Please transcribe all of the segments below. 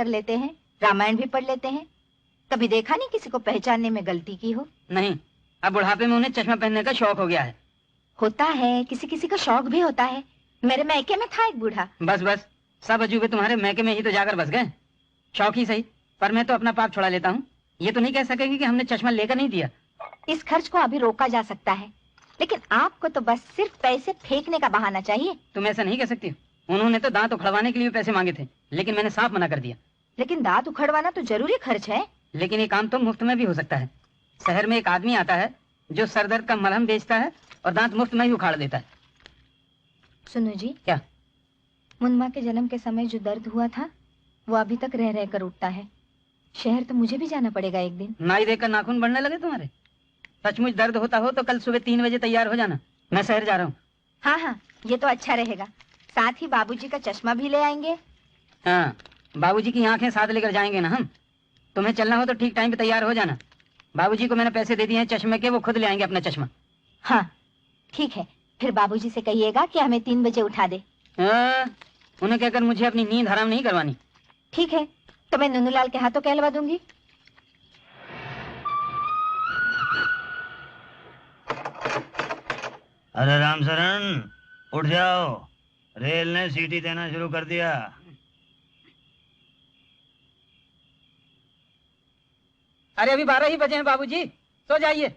कर लेते हैं, रामायण भी पढ़ लेते हैं। कभी देखा नहीं किसी को पहचानने में गलती की हो? नहीं, अब बुढ़ापे में उन्हें चश्मा पहनने का शौक हो गया है। होता है, किसी किसी का शौक भी होता है। मेरे मैके में था एक बूढ़ा। बस बस, सब अजूबे तुम्हारे मैके में ही तो जाकर बस गए। शौक ही सही, पर मैं तो अपना पाप छुड़ा लेता हूँ। ये तो नहीं कह सकेगी कि हमने चश्मा लेकर नहीं दिया। इस खर्च को अभी रोका जा सकता है, लेकिन आपको तो बस सिर्फ पैसे फेंकने का बहाना चाहिए। तुम ऐसा नहीं कह सकती। उन्होंने तो दांत उखड़वाने के लिए पैसे मांगे थे, लेकिन मैंने साफ मना कर दिया। लेकिन दांत उखड़वाना तो जरूरी खर्च है। लेकिन ये काम तो मुफ्त में भी हो सकता है। शहर में एक आदमी आता है जो सरदर्द का मलहम बेचता है और दांत मुफ्त में ही उखाड़ देता है। सुनो जी। क्या? मुन्मा के जन्म के समय जो दर्द हुआ था वो अभी तक रह रह कर उठता है। शहर तो मुझे भी जाना पड़ेगा एक दिन। नाई देखकर नाखून बढ़ने लगे तुम्हारे? सचमुच दर्द होता हो तो कल सुबह 3 बजे तैयार हो जाना, मैं शहर जा रहा हूँ। हाँ हाँ, ये तो अच्छा रहेगा। साथ ही बाबूजी का चश्मा भी ले आएंगे। हाँ, बाबूजी की आंखें साथ लेकर जाएंगे ना हम। तुम्हें चलना हो तो ठीक टाइम पे तैयार हो जाना। बाबूजी को मैंने पैसे दे दिए हैं चश्मे के, वो खुद ले आएंगे अपना चश्मा। हाँ ठीक है, फिर बाबूजी से कहिएगा कि हमें 3 बजे उठा दे। उन्हें कहकर मुझे अपनी नींद हराम नहीं करवानी। ठीक है, तो मैं नन्नूलाल के हाथों कहलवा दूंगी। अरे रामशरण, उठ जाओ, रेल ने सीटी देना शुरू कर दिया। अरे अभी 12 ही बजे हैं बाबूजी, सो जाइए।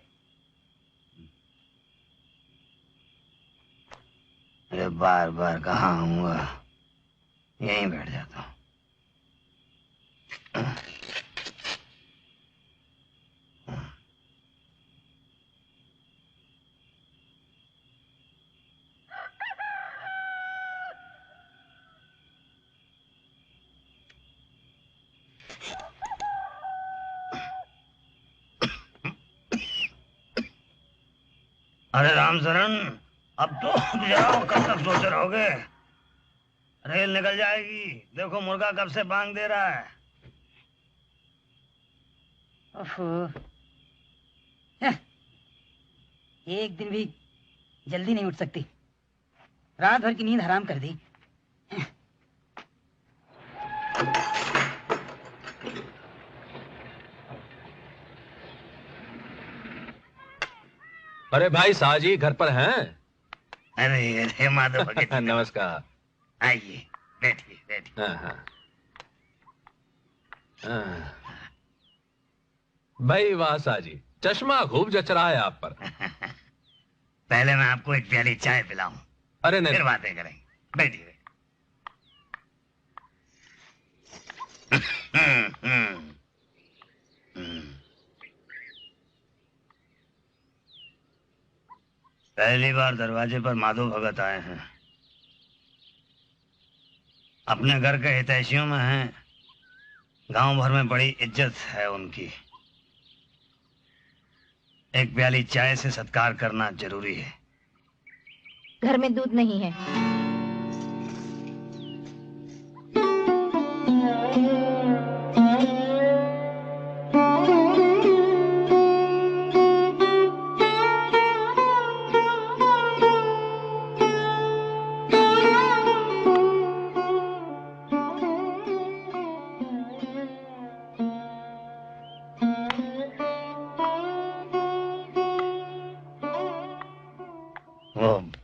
अरे बार बार कहाँ आऊंगा, यहीं बैठ जाता हूँ। अरे रामशरण, अब तो उठ जाओ, कब तक सोते रहोगे? रेल निकल जाएगी, देखो मुर्गा कब से बांग दे रहा है। एक दिन भी जल्दी नहीं उठ सकती, रात भर की नींद हराम कर दी। अरे भाई साजी घर पर हैं? अरे माधव भगत नमस्कार। आइए, बैठिए बैठिए। हाँ। भाई वाह साजी, चश्मा खूब जच रहा है आप पर। पहले मैं आपको एक प्याली चाय पिलाऊं, अरे नहीं, फिर बातें करेंगे। बैठिए। पहली बार दरवाजे पर माधव भगत आए हैं। अपने घर के हितैषियों में हैं, गांव भर में बड़ी इज्जत है उनकी। एक प्याली चाय से सत्कार करना जरूरी है। घर में दूध नहीं है।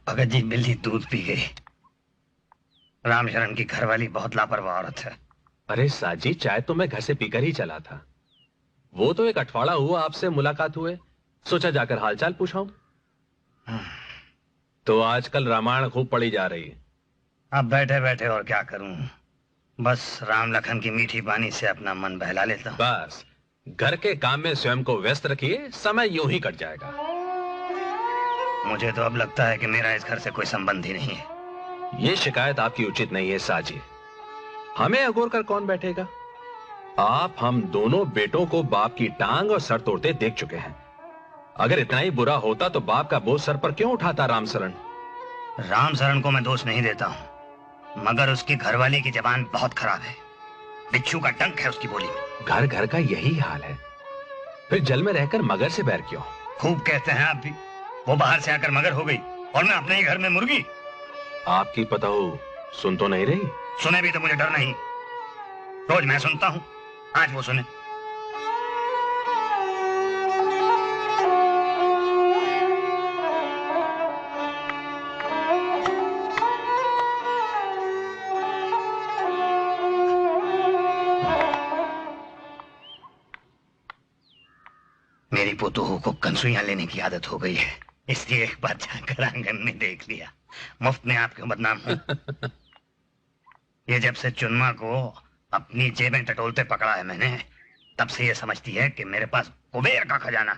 भगत जी मिली दूध पी गई। रामशरण की घरवाली बहुत लापरवाह औरत है। अरे साजी, चाय तो मैं घर से पीकर ही चला था। वो तो एक अठवाड़ा हुआ आपसे मुलाकात हुए, सोचा जाकर हालचाल पूछाऊं। तो आजकल रामायण खूब पढ़ी जा रही है। अब बैठे बैठे और क्या करूं, बस राम लखन की मीठी बानी से अपना मन बहला लेता हूं। बस घर के काम में स्वयं को व्यस्त रखिए, समय यूं ही कट जाएगा। मुझे तो अब लगता है कि मेरा इस घर से कोई संबंध ही नहीं है। ये शिकायत आपकी उचित नहीं है साजी। हमें अगोर कर कौन बैठेगा? आप हम दोनों बेटों को बाप की टांग और सर तोड़ते देख चुके हैं। अगर इतना ही बुरा होता तो बाप का बोझ सर पर क्यों उठाता रामशरण? रामशरण को मैं दोष नहीं देता हूं, मगर उसकी घरवाली की जबान बहुत खराब है। बिच्छू का डंक है उसकी बोली में। घर घर का यही हाल है, फिर जल में रहकर मगर से बैर क्यों? खूब कहते हैं आप भी। वो बाहर से आकर मगर हो गई और मैं अपने ही घर में मुर्गी। आपकी पता हो सुन तो नहीं रही? सुने भी तो मुझे डर नहीं। रोज मैं सुनता हूँ, आज वो सुने। मेरी पोतोहू को कंसुइयां लेने की आदत हो गई है, इसलिए एक बार जाकर आंगन में देख लिया। मुफ्त में आप क्यों बदनाम हो? ये जब से चुनमा को अपनी जेबें टटोलते पकड़ा है मैंने, तब से ये समझती है कि मेरे पास कुबेर का खजाना।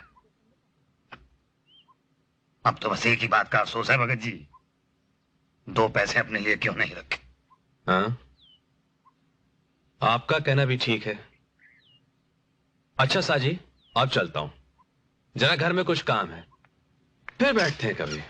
अब तो बस एक ही बात का अफसोस है भगत जी, 2 पैसे अपने लिए क्यों नहीं रखे। हाँ, आपका कहना भी ठीक है। अच्छा साजी, अब चलता हूं, जरा घर में कुछ काम है, फिर बैठते हैं कभी।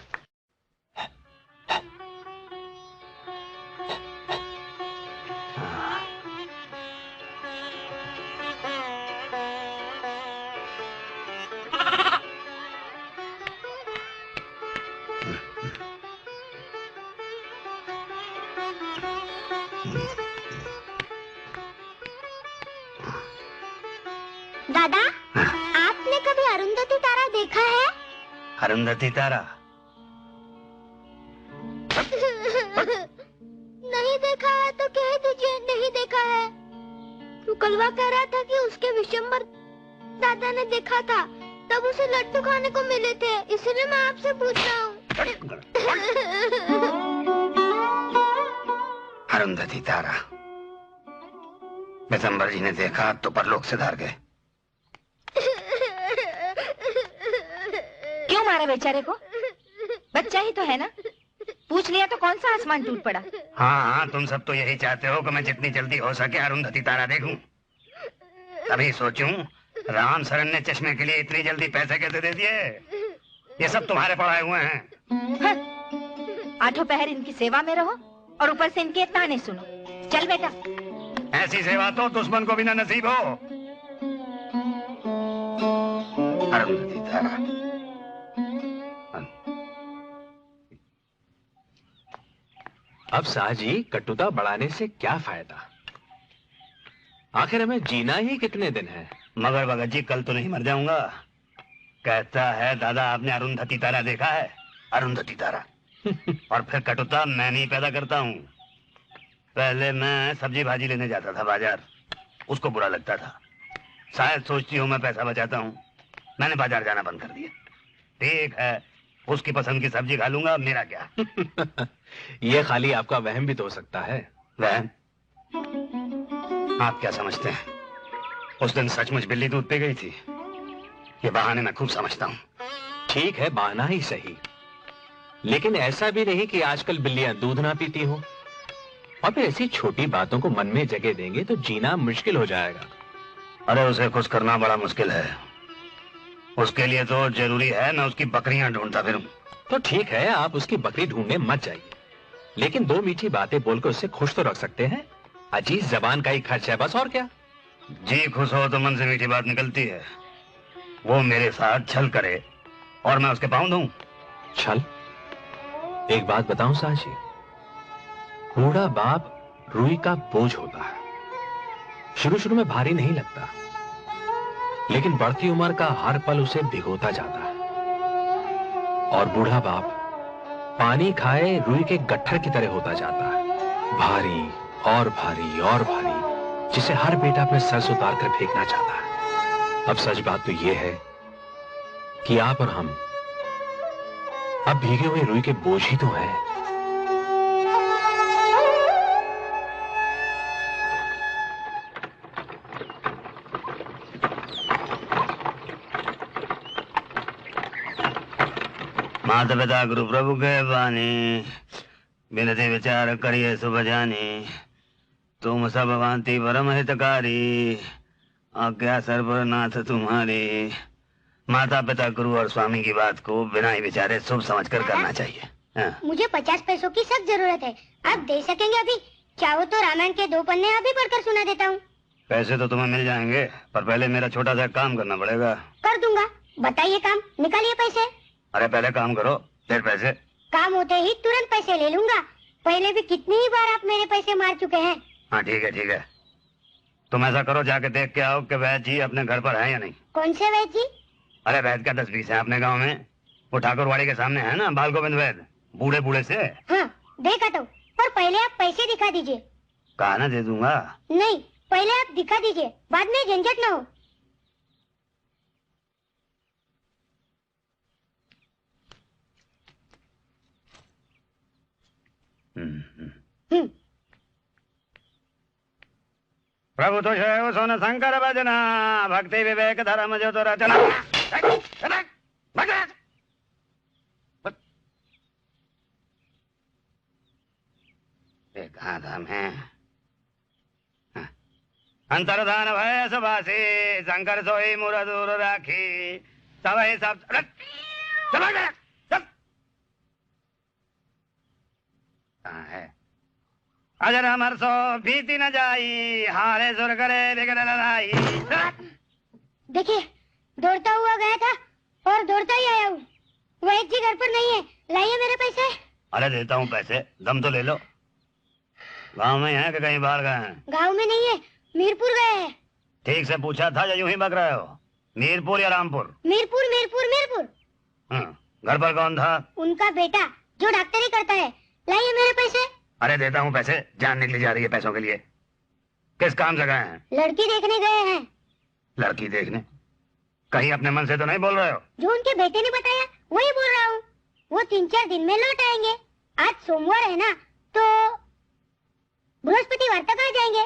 दादा, आपने कभी अरुंधति तारा देखा है? अरुंधति तारा? नहीं देखा है तो कह दीजिए नहीं देखा है। तो कलवा कह रहा था कि उसके विशंबर दादा ने देखा था, तब उसे लड्डू खाने को मिले थे, इसलिए मैं आपसे पूछ रहा हूँ। अरुंधति तारा विशंबर जी ने देखा तो परलोक से धार गए। क्यों मारा बेचारे को? बच्चा ही तो है ना, पूछ लिया तो कौन सा आसमान टूट पड़ा। हाँ हाँ, तुम सब तो यही चाहते हो कि मैं जितनी जल्दी हो सके अरुंधति तारा देखूं। तभी सोचूं राम सरन ने चश्मे के लिए इतनी जल्दी पैसे कैसे दे दिए। ये सब तुम्हारे पढ़ाए हुए हैं। हाँ, आठों पहर इनकी सेवा में रहो और ऊपर से इनके ताने सुनो। चल बेटा। ऐसी सेवा तो दुश्मन को भी ना नसीब हो। अरुंधति तारा, अब साजी, कटुता बढ़ाने से क्या फायदा? आखिर हमें जीना ही कितने दिन है? मगर भगत जी, कल तो नहीं मर जाऊंगा। कहता है दादा आपने अरुंधति तारा देखा है? अरुंधति तारा और फिर कटुता मैं नहीं पैदा करता हूँ। पहले मैं सब्जी भाजी लेने जाता था बाजार, उसको बुरा लगता था। शायद सोचती हूँ मैं पैसा बचाता हूँ, मैंने बाजार जाना बंद कर दिया। ठीक है, उसकी पसंद की सब्जी खा लूंगा, मेरा क्या। ये खाली आपका वहम भी तो हो सकता है। वहम? आप क्या समझते हैं? उस दिन सचमुच बिल्ली दूध पी गई थी। ये बहाने मैं खूब समझता हूँ। ठीक है, बहाना ही सही, लेकिन ऐसा भी नहीं कि आजकल बिल्लियां दूध ना पीती हो। और फिर ऐसी छोटी बातों को मन में जगह देंगे तो जीना मुश्किल हो जाएगा। अरे उसे खुश करना बड़ा मुश्किल है। उसके लिए तो जरूरी है मैं उसकी बकरियां ढूंढता फिरूं। तो ठीक है, आप उसकी बकरी ढूंढने मत जाइए, लेकिन 2 मीठी बातें बोलकर उससे खुश तो रख सकते हैं। अजीज जबान का ही खर्च है, बस और क्या। जी खुश हो तो मन से मीठी बात निकलती है। वो मेरे साथ छल करे और मैं उसके पाँव दूं। छल? एक बात बताऊं साजी, बूढ़ा बाप रूई का बोझ होता है। शुरू शुरू में भारी नहीं लगता, लेकिन बढ़ती उम्र का हर पल उसे भिगोता जाता है। और बूढ़ा बाप पानी खाए रुई के गट्ठर की तरह होता जाता है, भारी और भारी और भारी, जिसे हर बेटा अपने सर से उतार कर फेंकना चाहता है। अब सच बात तो यह है कि आप और हम अब भीगे हुए रुई के बोझ ही तो हैं। माता पिता गुरु प्रभु के बानी, विनती विचार करिए सुबह जानी। तुम सब भांति परम हितकारी, आज्ञा सर्वनाथ तुम्हारी। माता पिता गुरु और स्वामी की बात को बिना ही विचारे सोच समझकर करना चाहिए। हाँ। मुझे 50 पैसों की सख्त जरूरत है, आप दे सकेंगे अभी? चाहो तो रामायण के 2 पन्ने अभी पढ़कर सुना देता हूँ। पैसे तो तुम्हें मिल जाएंगे, पर पहले मेरा छोटा सा काम करना पड़ेगा। कर दूंगा, बताइए काम, निकालिए पैसे। अरे पहले काम करो, फिर पैसे। काम होते ही तुरंत पैसे ले लूंगा। पहले भी कितनी ही बार आप मेरे पैसे मार चुके हैं। हाँ ठीक है ठीक है। तुम ऐसा करो, जाके देख के आओ कि वैद जी अपने घर पर हैं या नहीं। कौन से वैद जी? अरे वैद का 10-20 है अपने गांव में, वो ठाकुरवाड़ी के सामने है ना, बाल गोविंद वैद, बूढ़े बूढ़े से। हाँ देखा तो, पर पहले आप पैसे दिखा दीजिए। कहा ना दे दूंगा। नहीं, पहले आप दिखा दीजिए, बाद में झंझट ना हो। प्रभु तो शैव सोन शंकर भजना, भक्ति विवेक धर्म जो तो रचना। कहाँ था मैं? अंतर्धान भय सभासी, शंकर सोई मुर दूर राखी, सब ही सब कहाँ है? अजर अमर सो भीति न जाई, हारे सुर करे बिगड़ लड़ाई। देखिए, दौड़ता हुआ गया था और दौड़ता ही आया हूँ। वैद जी घर पर नहीं है, लाइए मेरे पैसे। अरे देता हूँ पैसे, दम तो ले लो। गांव में है कि कहीं बाहर गए हैं? गांव में नहीं है, मीरपुर गए हैं। ठीक से पूछा था या यूं ही बक रहे हो? मीरपुर या रामपुर? मीरपुर मीरपुर मीरपुर। घर पर कौन था? उनका बेटा, जो डॉक्टरी करता है। लाइए मेरे पैसे। अरे देता हूँ पैसे, जान निकली जा रही है पैसों के लिए। किस काम से गए हैं? लड़की देखने गए हैं। लड़की देखने? कहीं अपने मन से तो नहीं बोल रहे हो? जो उनके बेटे ने बताया वही बोल रहा हूँ। वो 3-4 दिन में लौट आएंगे। आज सोमवार है ना, तो बृहस्पतिवार तक आ जाएंगे।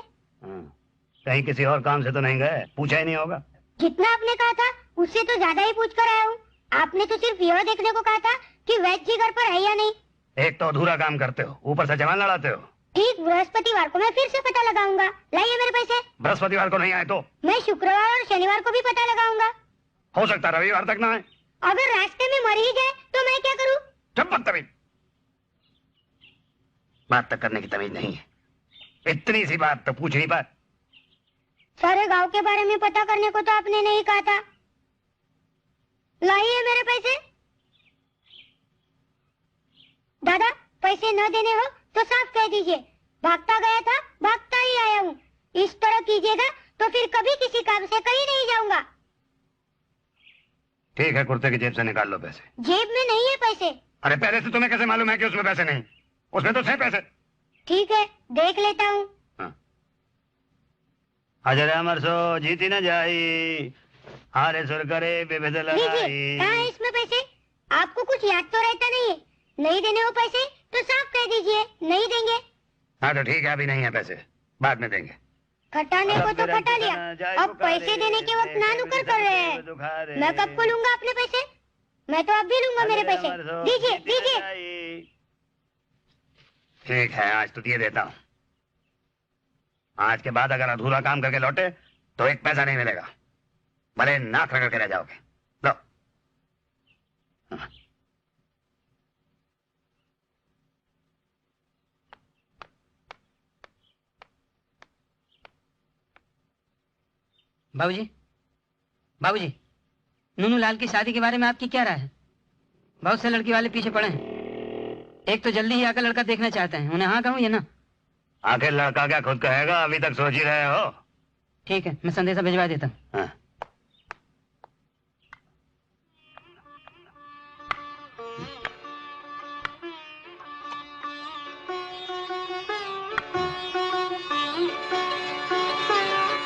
कहीं किसी और काम से तो नहीं गए? पूछा ही नहीं होगा। जितना आपने कहा था उससे तो ज्यादा ही पूछ कर आया हूँ। आपने तो सिर्फ यह देखने को कहा था कि वैद जी घर पर है या नहीं। एक तो अधूरा काम करते हो, ऊपर से जवान लड़ाते हो। ठीक बृहस्पतिवार को मैं फिर से पता लगाऊंगा। लाइए मेरे पैसे। बृहस्पतिवार को नहीं आए तो? मैं शुक्रवार और शनिवार को भी पता लगाऊंगा। हो सकता रविवार तक ना आए। अगर रास्ते में मर ही जाए तो मैं क्या करूँ? चुप बदतमीज, बात तक करने की तमीज नहीं है। इतनी सी बात तो पूछ नहीं पाए। सारे गांव के बारे में पता करने को तो आपने नहीं कहा था। लाइए मेरे पैसे। दादा, पैसे न देने हो तो साफ कह दीजिए। भागता गया था, भागता ही आया हूँ। इस तरह कीजिएगा तो फिर कभी किसी काम से कहीं नहीं जाऊंगा। ठीक है, कुर्ते की जेब से निकाल लो पैसे। जेब में नहीं है पैसे। अरे पहले से तुम्हें कैसे मालूम है कि उसमें पैसे नहीं? उसमें तो थे पैसे। ठीक है, देख लेता हूँ। अजर अमर सो जीती न जाई, हारे सुर करे विविध लड़ाई। कहाँ है इसमें पैसे? आपको कुछ याद तो रहता नहीं है। नहीं देने हो पैसे तो साफ कह दीजिए, नहीं देंगे। हाँ तो ठीक है, अभी नहीं है पैसे, बाद में देंगे। खटाने को तो खटा लिया, अब पैसे देने के वक्त ना नुकर कर रहे हैं। मैं कब को लूंगा अपने पैसे? मैं तो अब भी लूंगा मेरे पैसे। दीजिए दीजिए। ठीक है, आज तो दिए देता हूँ। आज के बाद अगर अधूरा काम करके लौटे तो एक पैसा नहीं मिलेगा, भले नाक रगड़ के रह जाओगे। लो। बाबूजी, बाबूजी, नूनू लाल की शादी के बारे में आपकी क्या राय है? बहुत से लड़की वाले पीछे पड़े हैं। एक तो जल्दी ही आकर लड़का देखना चाहते हैं। उन्हें हाँ कहूँ या ना? आखिर लड़का क्या खुद कहेगा? अभी तक सोच ही रहे हो? ठीक है, मैं संदेशा भिजवा देता हूँ। हाँ।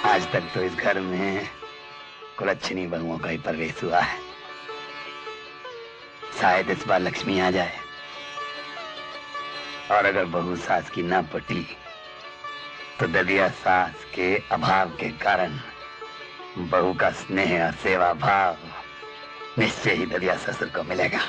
आज तक तो इस घर में कुलच्छनी बहुओं का ही प्रवेश हुआ है। शायद इस बार लक्ष्मी आ जाए। और अगर बहू सास की ना पटी तो ददिया सास के अभाव के कारण बहू का स्नेह और सेवा भाव निश्चय ही ददिया ससुर को मिलेगा।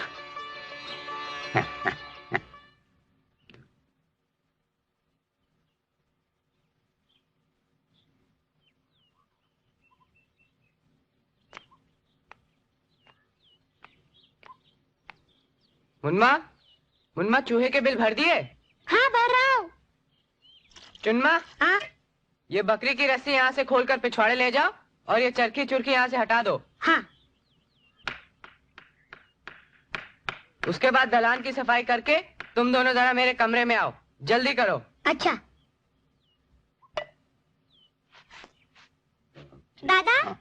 मुन्मा, मुन्मा, चूहे के बिल भर दिए? हाँ, भर रहा हूँ। चुन्मा, हाँ? ये बकरी की रस्सी यहाँ से खोलकर पिछवाड़े ले जाओ और ये चरखी चुरखी यहाँ से हटा दो। हाँ। उसके बाद दलान की सफाई करके तुम दोनों जरा मेरे कमरे में आओ। जल्दी करो। अच्छा। दादा